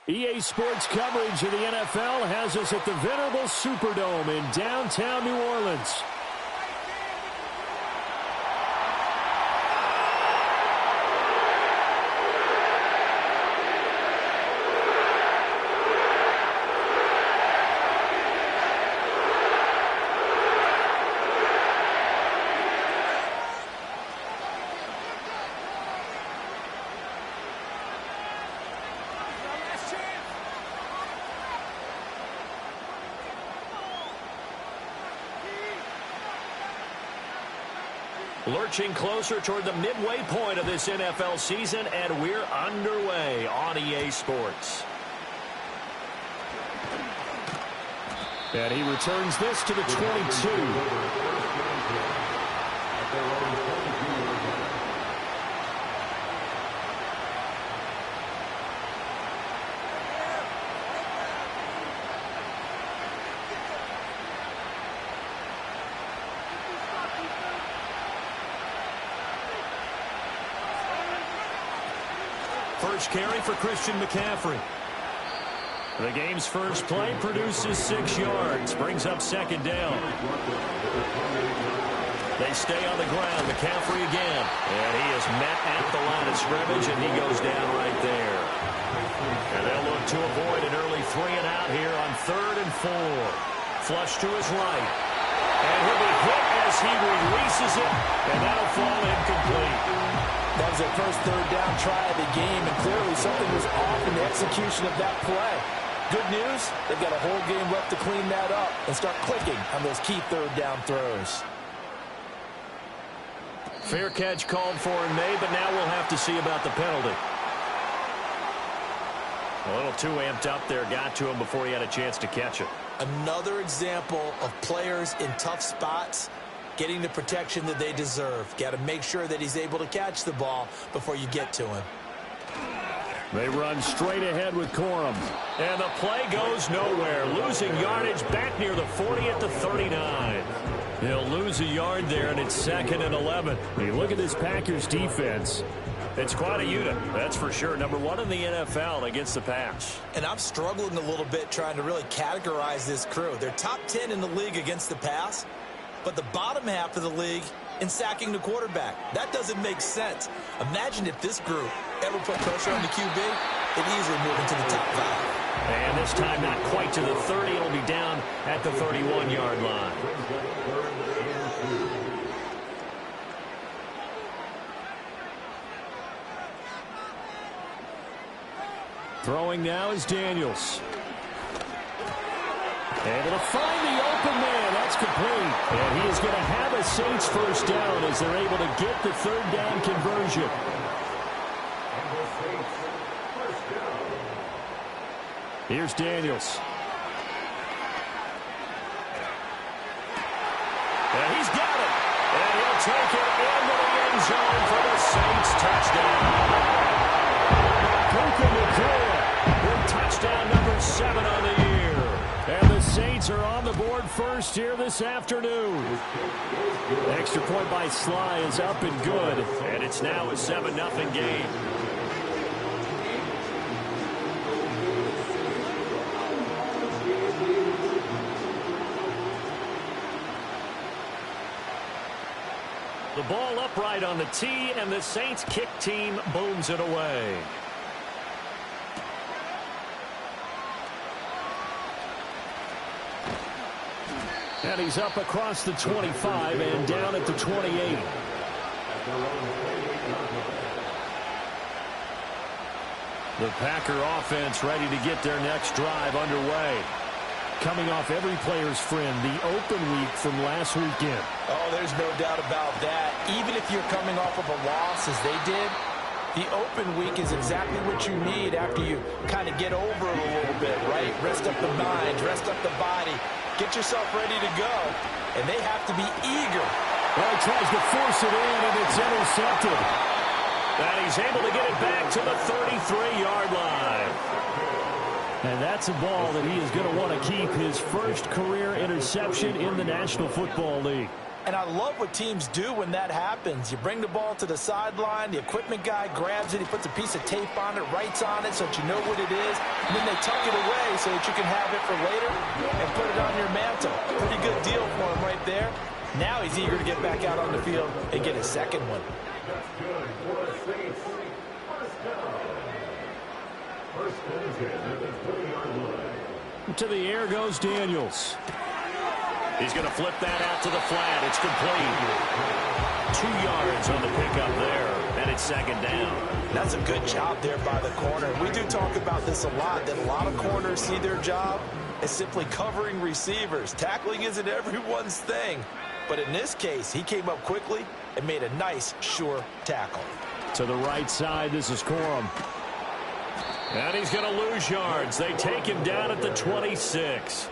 EA Sports coverage of the NFL has us at the venerable Superdome in downtown New Orleans. Lurching closer toward the midway point of this NFL season, and we're underway on EA Sports. And he returns this to the 22. First carry for Christian McCaffrey. The game's first play produces 6 yards. Brings up second down. They stay on the ground. McCaffrey again. And he is met at the line of scrimmage, and he goes down right there. And they'll look to avoid an early 3 and out here on 3rd and 4. Flush to his right. And he'll be hit as he releases it, and that'll fall incomplete. That was their first 3rd down try of the game, and clearly something was off in the execution of that play. Good news, they've got a whole game left to clean that up and start clicking on those key 3rd down throws. Fair catch called for and made, but now we'll have to see about the penalty. A little too amped up there, got to him before he had a chance to catch it. Another example of players in tough spots getting the protection that they deserve. Got to make sure that he's able to catch the ball before you get to him. They run straight ahead with Corum. And the play goes nowhere. Losing yardage back near the 40 at the 39. He'll lose a yard there, and it's 2nd and 11. Hey, look at this Packers defense. It's quite a unit, that's for sure. Number 1 in the NFL against the pass. And I'm struggling a little bit trying to really categorize this crew. They're top 10 in the league against the pass, but the bottom half of the league in sacking the quarterback. That doesn't make sense. Imagine if this group ever put pressure on the QB, it'd easily move into the top 5. And this time not quite to the 30. It'll be down at the 31-yard line. Throwing now is Daniels. Able to find the open man. That's complete. And he is going to have a Saints first down as they're able to get the 3rd down conversion. Here's Daniels. And he's got it. And he'll take it into the end zone for the Saints touchdown. With touchdown number 7 on the year. And the Saints are on the board first here this afternoon. Extra point by Sly is up and good. And it's now a 7-0 game. The ball upright on the tee, and the Saints kick team booms it away. And he's up across the 25 and down at the 28. The Packer offense ready to get their next drive underway. Coming off every player's friend, the open week from last weekend. Oh, there's no doubt about that. Even if you're coming off of a loss as they did, the open week is exactly what you need after you kind of get over it a little bit, right? Rest up the mind, rest up the body. Get yourself ready to go, and they have to be eager. Well, he tries to force it in, and it's intercepted. And he's able to get it back to the 33-yard line. And that's a ball that he is going to want to keep, his first career interception in the National Football League. And I love what teams do when that happens. You bring the ball to the sideline, the equipment guy grabs it, he puts a piece of tape on it, writes on it so that you know what it is, and then they tuck it away so that you can have it for later and put it on your mantle. Pretty good deal for him right there. Now he's eager to get back out on the field and get his second one. To the air goes Daniels. He's going to flip that out to the flat. It's complete. 2 yards on the pickup there, and it's second down. That's a good job there by the corner. We do talk about this a lot, that a lot of corners see their job as simply covering receivers. Tackling isn't everyone's thing. But in this case, he came up quickly and made a nice, sure tackle. To the right side, this is Corum. And he's going to lose yards. They take him down at the 26.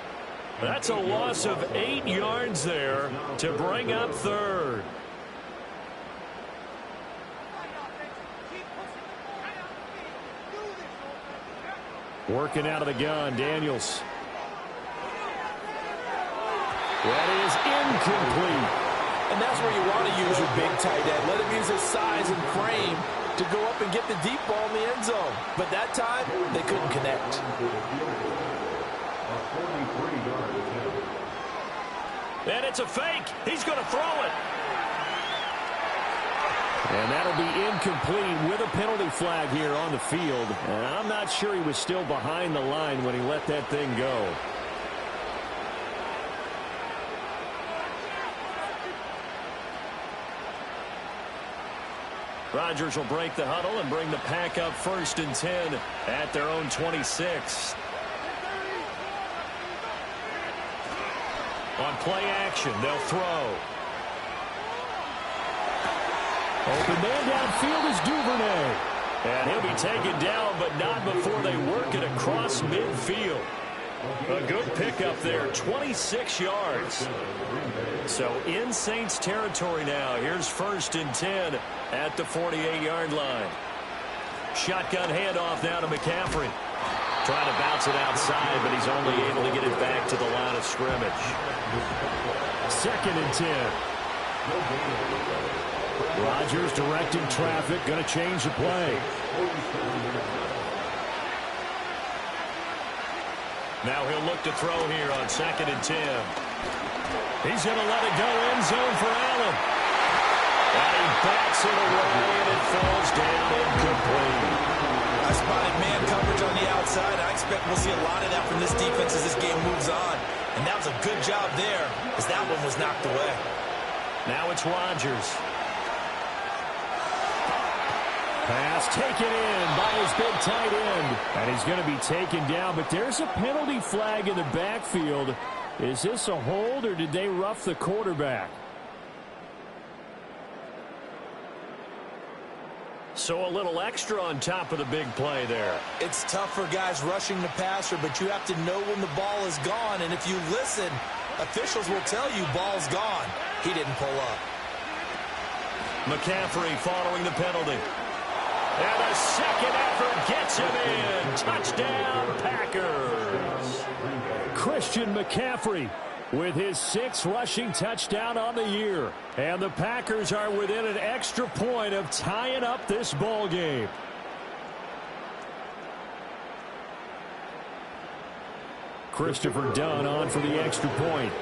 That's a loss of 8 yards there to bring up third. Working out of the gun, Daniels. That is incomplete. And that's where you want to use your big tight end. Let him use his size and frame to go up and get the deep ball in the end zone. But that time, they couldn't connect. And it's a fake. He's going to throw it. And that'll be incomplete with a penalty flag here on the field. And I'm not sure he was still behind the line when he let that thing go. Rodgers will break the huddle and bring the pack up 1st and 10 at their own 26. On play action, they'll throw. Open man downfield is Duvernay. And he'll be taken down, but not before they work it across midfield. A good pickup there, 26 yards. So in Saints territory now. Here's 1st and 10 at the 48-yard line. Shotgun handoff now to McCaffrey. Trying to bounce it outside, but he's only able to get it back to the line of scrimmage. 2nd and 10. Rodgers directing traffic, going to change the play. Now he'll look to throw here on 2nd and 10. He's going to let it go end zone for Allen. And he bats it away, and it falls down incomplete. I spotted man coverage on the outside. I expect we'll see a lot of that from this defense as this game moves on. And that was a good job there as that one was knocked away. Now it's Rodgers. Pass taken in by his big tight end. And he's going to be taken down, but there's a penalty flag in the backfield. Is this a hold, or did they rough the quarterback? So a little extra on top of the big play there. It's tough for guys rushing the passer, but you have to know when the ball is gone. And if you listen, officials will tell you ball's gone. He didn't pull up. McCaffrey following the penalty. And a second effort gets him in. Touchdown, Packers. Christian McCaffrey with his 6th rushing touchdown on the year. And the Packers are within an extra point of tying up this ball game. Christopher Dunn on for the extra point.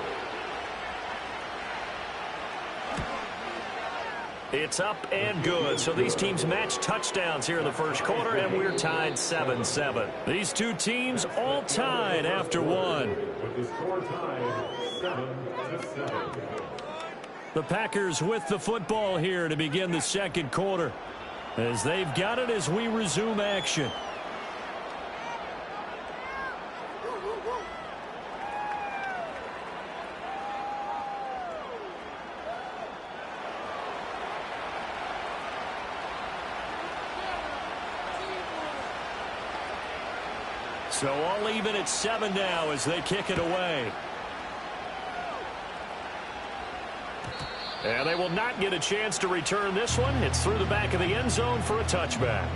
It's up and good. So these teams match touchdowns here in the first quarter, and we're tied 7-7. These two teams all tied after one. With the score tied 7-7. The Packers with the football here to begin the second quarter, as they've got it as we resume action. So all even at 7 now as they kick it away. And they will not get a chance to return this one. It's through the back of the end zone for a touchback.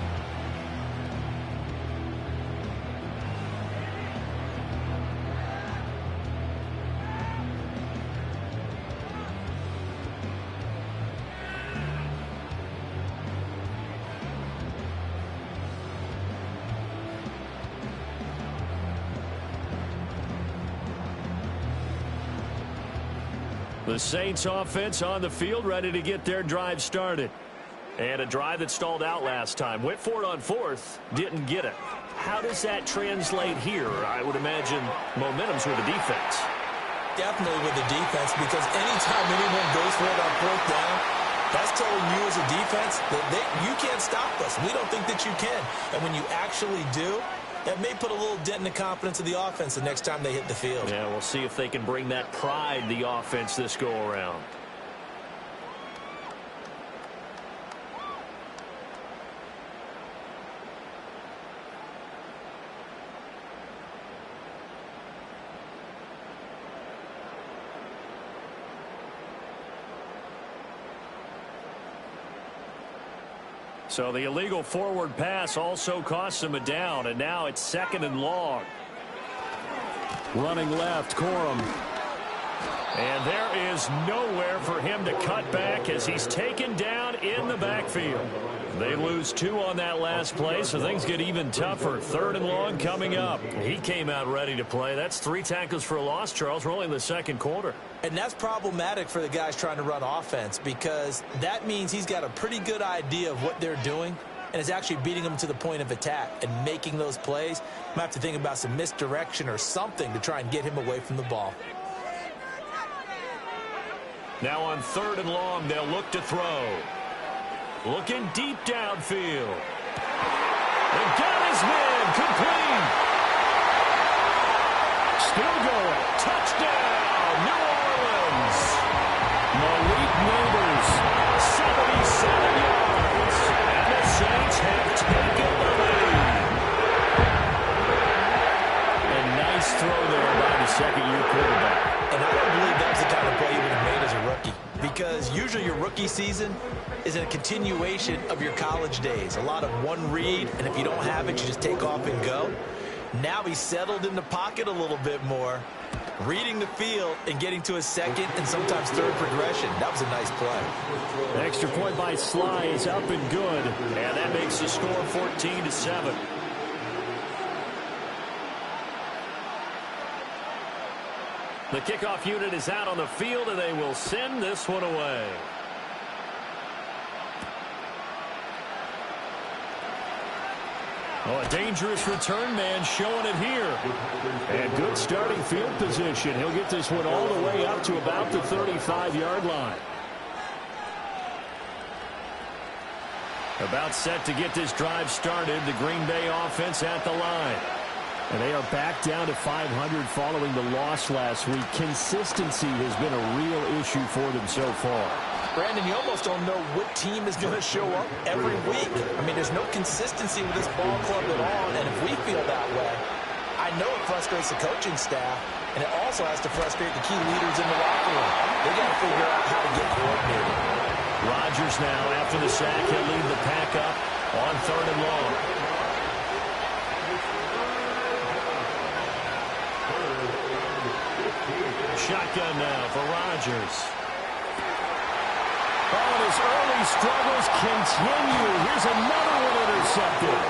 The Saints offense on the field, ready to get their drive started. And a drive that stalled out last time. Went for it on fourth, didn't get it. How does that translate here? I would imagine momentum's with the defense. Definitely with the defense, because anytime anyone goes for it on fourth down, that's telling you as a defense that you can't stop us. We don't think that you can. And when you actually do, that may put a little dent in the confidence of the offense the next time they hit the field. Yeah, we'll see if they can bring that pride, the offense, this go-around. So the illegal forward pass also cost him a down, and now it's 2nd and long. Running left, Corum. And there is nowhere for him to cut back as he's taken down in the backfield. They lose 2 on that last play, so things get even tougher. 3rd and long coming up. He came out ready to play. That's 3 tackles for a loss, Charles. We're only in the 2nd quarter. And that's problematic for the guys trying to run offense, because that means he's got a pretty good idea of what they're doing and is actually beating them to the point of attack and making those plays. Might have to think about some misdirection or something to try and get him away from the ball. Now on 3rd and long, they'll look to throw. Looking deep downfield. And got his man complete. Still going. Touchdown, New Orleans. Malik Neighbors, 77 yards. And the Saints have taken the lead. A nice throw there by the second-year quarterback. And I don't believe that was the kind of play you would have made as a rookie, because usually your rookie season is a continuation of your college days. A lot of one read, and if you don't have it, you just take off and go. Now he's settled in the pocket a little bit more, reading the field and getting to his second and sometimes third progression. That was a nice play. Extra point by Sly is up and good, and that makes the score 14-7. The kickoff unit is out on the field, and they will send this one away. Oh, a dangerous return man showing it here. And good starting field position. He'll get this one all the way up to about the 35-yard line. About set to get this drive started. The Green Bay offense at the line. And they are back down to 500 following the loss last week. Consistency has been a real issue for them so far. Brandon, you almost don't know what team is going to show up every week. I mean, there's no consistency with this ball club at all, and if we feel that way, I know it frustrates the coaching staff, and it also has to frustrate the key leaders in the locker room. They got to figure out how to get coordinated. Rodgers now, after the sack, he'll lead the pack up on 3rd and long. Shotgun now for Rodgers. Oh, his early struggles continue. Here's another one intercepted.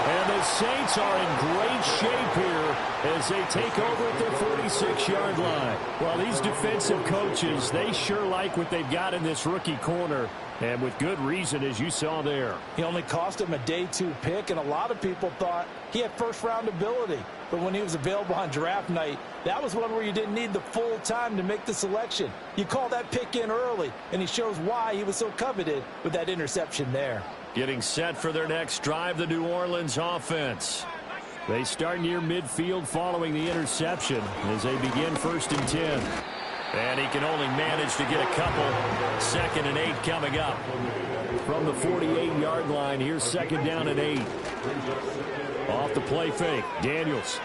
And the Saints are in great shape here as they take over at their 46-yard line. Well, these defensive coaches, they sure like what they've got in this rookie corner. And with good reason, as you saw there. He only cost him a day 2 pick, and a lot of people thought he had first-round ability. But when he was available on draft night, that was one where you didn't need the full time to make the selection. You call that pick in early, and he shows why he was so coveted with that interception there. Getting set for their next drive, the New Orleans offense. They start near midfield following the interception as they begin 1st and 10. And he can only manage to get a couple. 2nd and 8 coming up. From the 48-yard line, here's 2nd down and 8. Off the play fake, Daniels.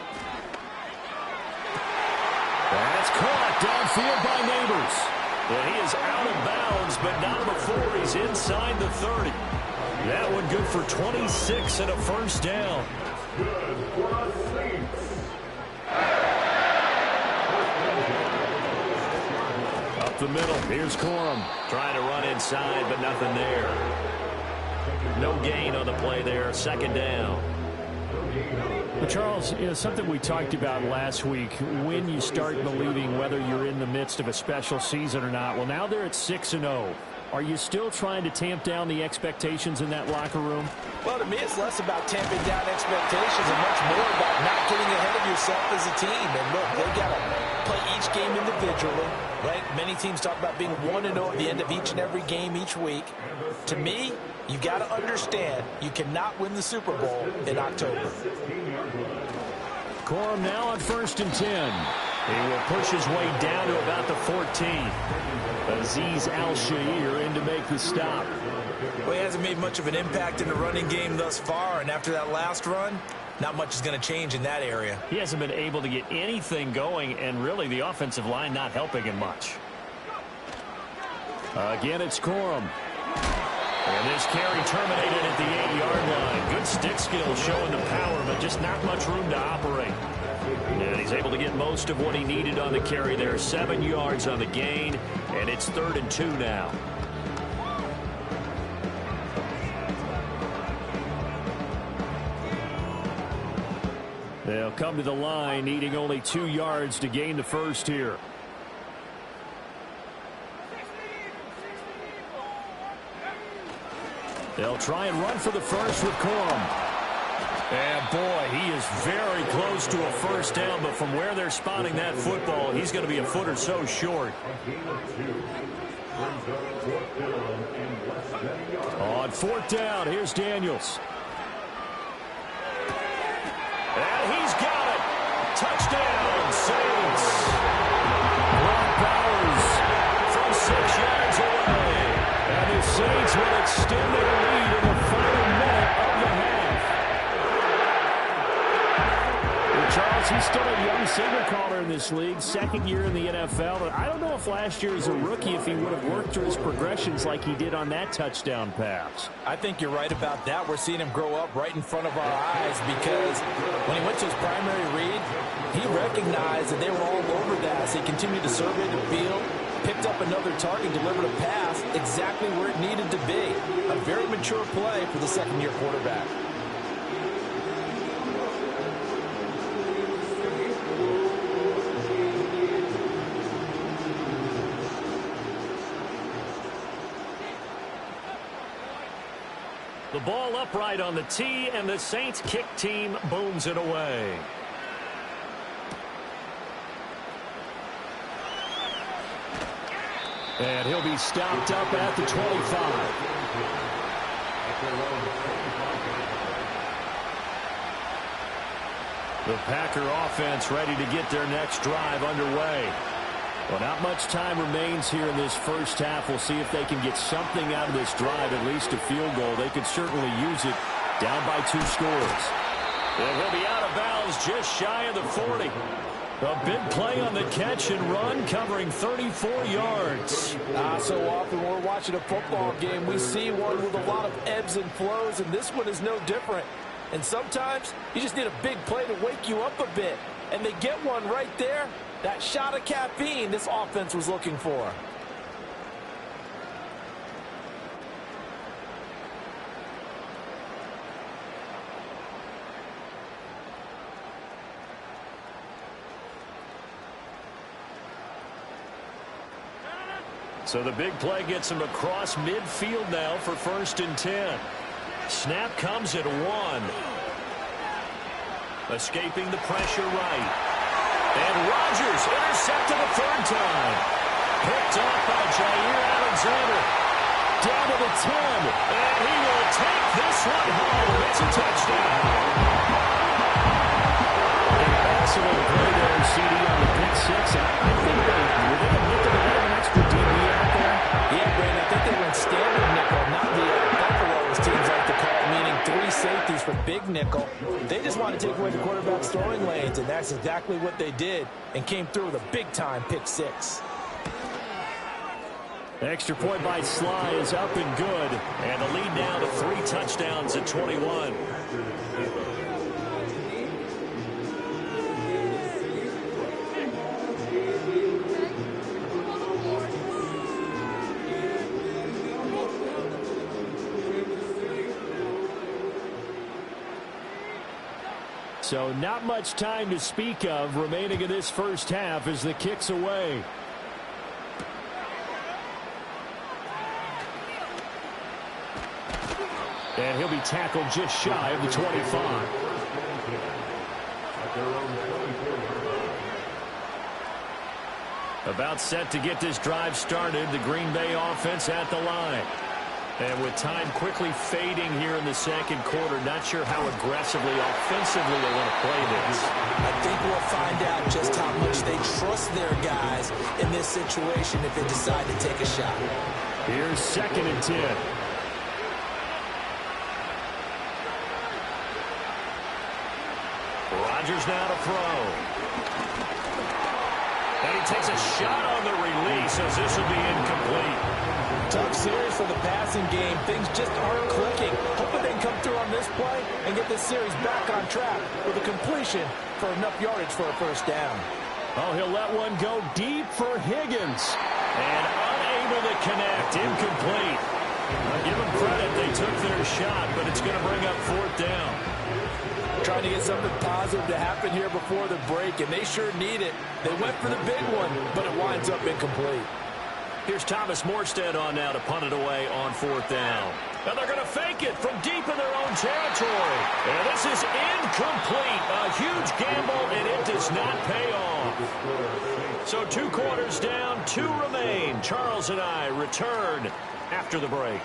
That's caught downfield by Neighbors. And he is out of bounds, but not before he's inside the 30. That one good for 26 and a 1st down. Good for the Saints. Up the middle, here's Corum. Trying to run inside, but nothing there. No gain on the play there, 2nd down. Well, Charles, something we talked about last week, when you start believing whether you're in the midst of a special season or not. Well, now they're at 6-0. Are you still trying to tamp down the expectations in that locker room? Well, to me, it's less about tamping down expectations and much more about not getting ahead of yourself as a team. And look, they got to play each game individually, right? Many teams talk about being 1-0 at the end of each and every game each week. To me, you got to understand you cannot win the Super Bowl in October. Corum now on 1st and 10. He will push his way down to about the 14. Azeez Al-Shaair in to make the stop. Well, he hasn't made much of an impact in the running game thus far, and after that last run, not much is going to change in that area. He hasn't been able to get anything going, and really the offensive line not helping him much. Again, it's Corum. And this carry terminated at the 8-yard line. Good stick skills showing the power, but just not much room to operate. And he's able to get most of what he needed on the carry there. 7 yards on the gain, and it's 3rd and 2 now. They'll come to the line, needing only 2 yards to gain the first here. They'll try and run for the first with Corum. And boy, he is very close to a first down, but from where they're spotting that football, he's going to be a foot or so short. On 4th down, here's Daniels. And he's got it. Touchdown, Saints. Brock Bowers from 6 yards away. And the Saints will extend their lead in the final minute of the half. Charles, he's still a young signal caller in this league, 2nd year in the NFL. But I don't know if last year as a rookie, if he would have worked through his progressions like he did on that touchdown pass. I think you're right about that. We're seeing him grow up right in front of our eyes because when he went to his primary read, he recognized that they were all over that. So he continued to survey the field, picked up another target, delivered a pass exactly where it needed to be. A very mature play for the 2nd-year quarterback. The ball upright on the tee, and the Saints kick team booms it away. And he'll be stopped up at the 25. The Packer offense ready to get their next drive underway. Well, not much time remains here in this first half. We'll see if they can get something out of this drive, at least a field goal. They could certainly use it down by 2 scores. And he'll be out of bounds just shy of the 40. A big play on the catch and run, covering 34 yards. So often when we're watching a football game, we see one with a lot of ebbs and flows, and this one is no different. And sometimes you just need a big play to wake you up a bit. And they get one right there. That shot of caffeine this offense was looking for. So the big play gets him across midfield now for 1st and 10. Snap comes at 1. Escaping the pressure right. And Rodgers intercepted a 3rd time. Picked off by Jair Alexander. Down to the 10. And he will take this one home. It's a touchdown. Excellent play there, CD, on the pick 6. I think were they looking to have an extra DB out there? Yeah, Brandon, I think they went standard nickel, not the buffalo, as teams like to call it, meaning 3 safeties for big nickel. They just want to take away the quarterback's throwing lanes, and that's exactly what they did, and came through with a big-time pick 6. Extra point by Sly is up and good, and the lead now to 3 touchdowns at 21. So not much time to speak of remaining in this first half as the kick's away. And he'll be tackled just shy of the 25. About set to get this drive started, the Green Bay offense at the line. And with time quickly fading here in the second quarter, not sure how aggressively, offensively they want to play this. I think we'll find out just how much they trust their guys in this situation if they decide to take a shot. Here's 2nd and 10. Rodgers now to throw. And he takes a shot on the release as this will be incomplete. Tough series for the passing game. Things just aren't clicking. Hoping they can come through on this play and get this series back on track with a completion for enough yardage for a first down. Oh, he'll let one go deep for Higgins. And unable to connect. Incomplete. I'll give them credit. They took their shot, but it's going to bring up 4th down. Trying to get something positive to happen here before the break, and they sure need it. They went for the big one, but it winds up incomplete. Here's Thomas Morstead on now to punt it away on 4th down. And they're going to fake it from deep in their own territory. And this is incomplete. A huge gamble, and it does not pay off. So 2 quarters down, 2 remain. Charles and I return after the break.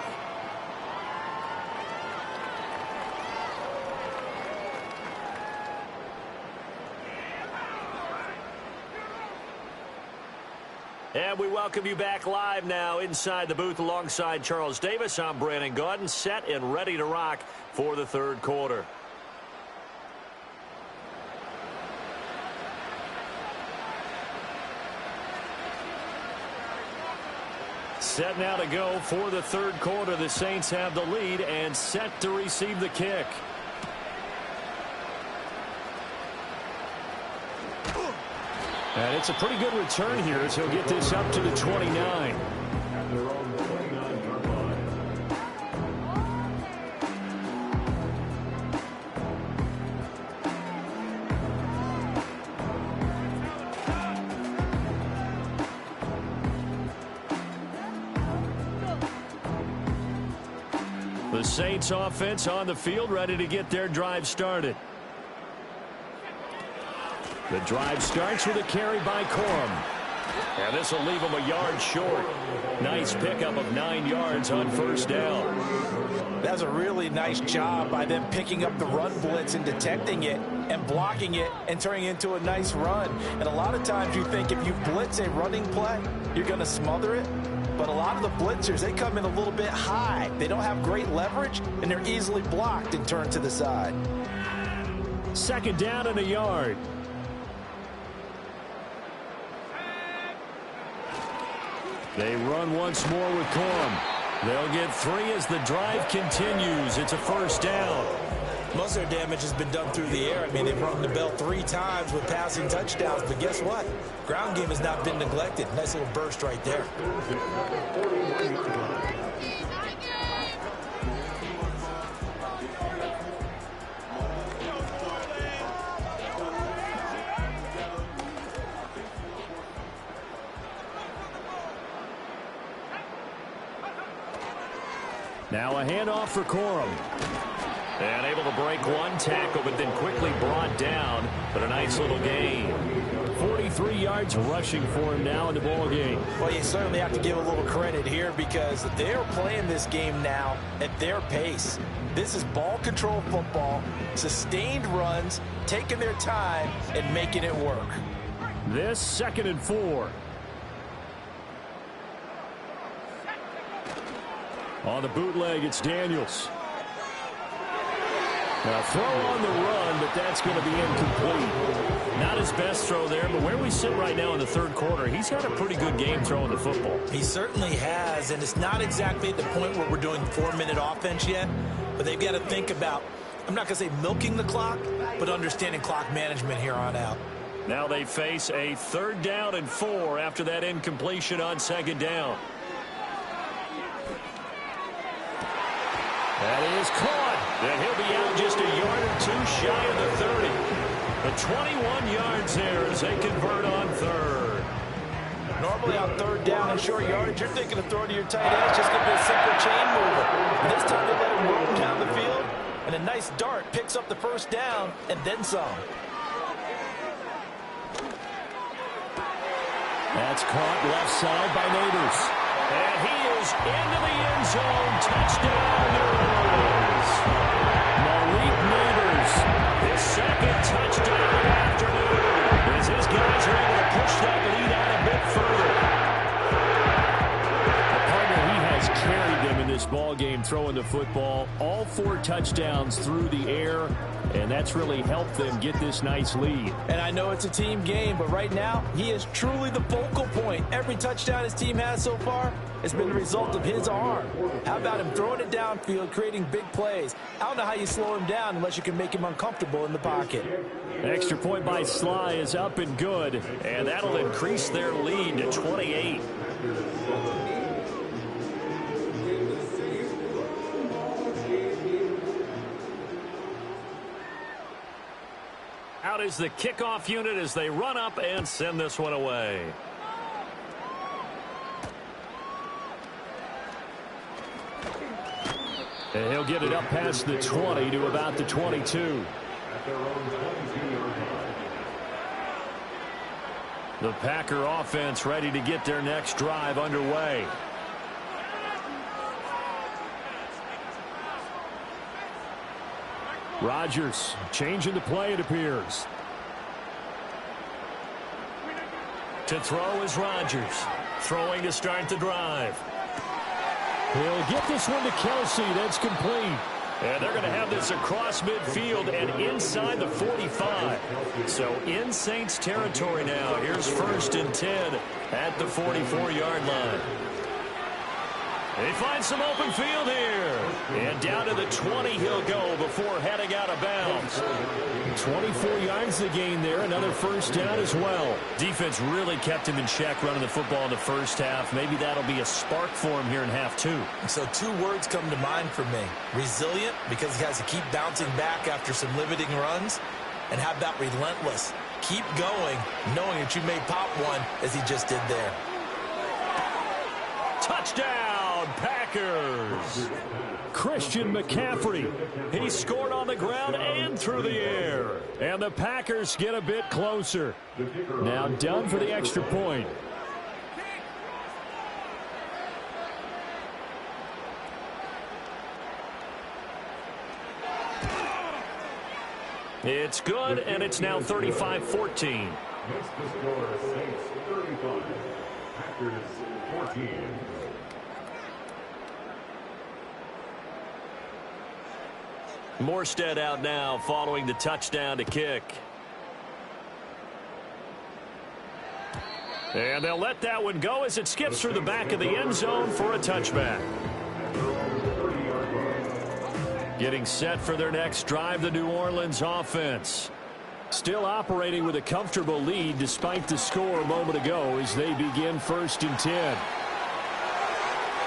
And we welcome you back live now inside the booth alongside Charles Davis. I'm Brandon Gaudin, set and ready to rock for the 3rd quarter. Set now to go for the 3rd quarter. The Saints have the lead and set to receive the kick. And it's a pretty good return here as he'll get this up to the 29. The Saints offense on the field ready to get their drive started. The drive starts with a carry by Corum. And this will leave him a yard short. Nice pickup of 9 yards on 1st down. That's a really nice job by them picking up the run blitz and detecting it and blocking it and turning it into a nice run. And a lot of times you think if you blitz a running play, you're going to smother it. But a lot of the blitzers, they come in a little bit high. They don't have great leverage, and they're easily blocked and turned to the side. 2nd down and a yard. They run once more with Corum. They'll get 3 as the drive continues. It's a 1st down. Most of their damage has been done through the air. I mean, they've rung the bell 3 times with passing touchdowns. But guess what? Ground game has not been neglected. Nice little burst right there. Now a handoff for Corum. And able to break one tackle, but then quickly brought down. But a nice little gain. 43 yards rushing for him now in the ball game. Well, you certainly have to give a little credit here because they're playing this game now at their pace. This is ball control football, sustained runs, taking their time and making it work. This 2nd and 4. On the bootleg, it's Daniels. Now throw on the run, but that's going to be incomplete. Not his best throw there, but where we sit right now in the 3rd quarter, he's had a pretty good game throwing the football. He certainly has, and it's not exactly at the point where we're doing 4-minute offense yet, but they've got to think about, I'm not going to say milking the clock, but understanding clock management here on out. Now they face a 3rd down and 4 after that incompletion on 2nd down. That is caught. And he'll be out just a yard or 2 shy of the 30. The 21 yards there as they convert on third. Normally on third down and short yardage, you're thinking of throwing to your tight end. It's just going to be a simple chain mover. And this time they let him roam down the field, and a nice dart picks up the first down and then some. That's caught left side by Neighbors. And he is into the end zone. Touchdown, New Orleans. Malik Neighbors. His second touchdown of the afternoon as his guys are able to push that lead out a bit further. A partner, he has carried them in this ball game throwing the football. All 4 touchdowns through the air, and that's really helped them get this nice lead. And I know it's a team game, but right now, he is truly the focal point. Every touchdown his team has so far has been the result of his arm. How about him throwing it downfield, creating big plays? I don't know how you slow him down unless you can make him uncomfortable in the pocket. Extra point by Sly is up and good. And that'll increase their lead to 28. Out is the kickoff unit as they run up and send this one away. And he'll get it up past the 20 to about the 22. The Packer offense ready to get their next drive underway. Rodgers changing the play, it appears. To throw is Rodgers. Throwing to start the drive. He'll get this one to Kelsey. That's complete. And they're going to have this across midfield and inside the 45. So in Saints territory now. Here's 1st and 10 at the 44-yard line. They find some open field here. And down to the 20 he'll go before heading out of bounds. 24 yards to gain there. Another first down as well. Defense really kept him in check running the football in the first half. Maybe that'll be a spark for him here in half 2. So 2 words come to mind for me. Resilient, because he has to keep bouncing back after some limiting runs. And how about relentless? Keep going, knowing that you may pop one as he just did there. Touchdown, Packers. Christian McCaffrey. He scored on the ground and through the air. And the Packers get a bit closer. Now done for the extra point. It's good, and it's now 35-14. Makes the score Saints 35, Packers 14. Morstead out now following the touchdown to kick. And they'll let that one go as it skips through the back of the end zone for a touchback. Getting set for their next drive, the New Orleans offense. Still operating with a comfortable lead despite the score a moment ago as they begin 1st and 10.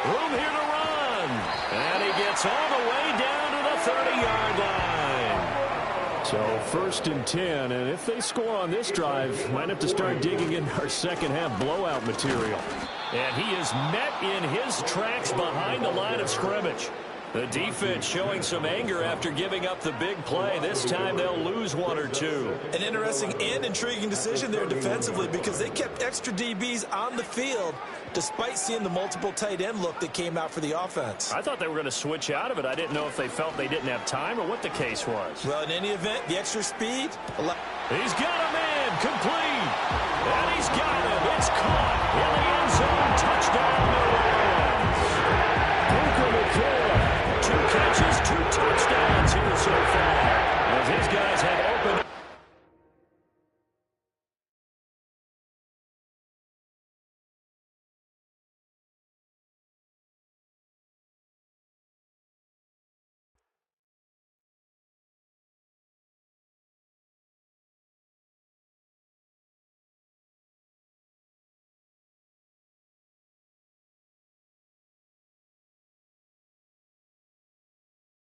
Room here to run. And he gets all the way down to the 30-yard line. So 1st and 10, and if they score on this drive, might have to start digging in our second half blowout material. And he is met in his tracks behind the line of scrimmage. The defense showing some anger after giving up the big play. This time they'll lose 1 or 2. An interesting and intriguing decision there defensively because they kept extra DBs on the field despite seeing the multiple tight end look that came out for the offense. I thought they were going to switch out of it. I didn't know if they felt they didn't have time or what the case was. Well, in any event, the extra speed. He's got him in, complete. And he's got him. It's caught in the end zone. Touchdown, New Orleans.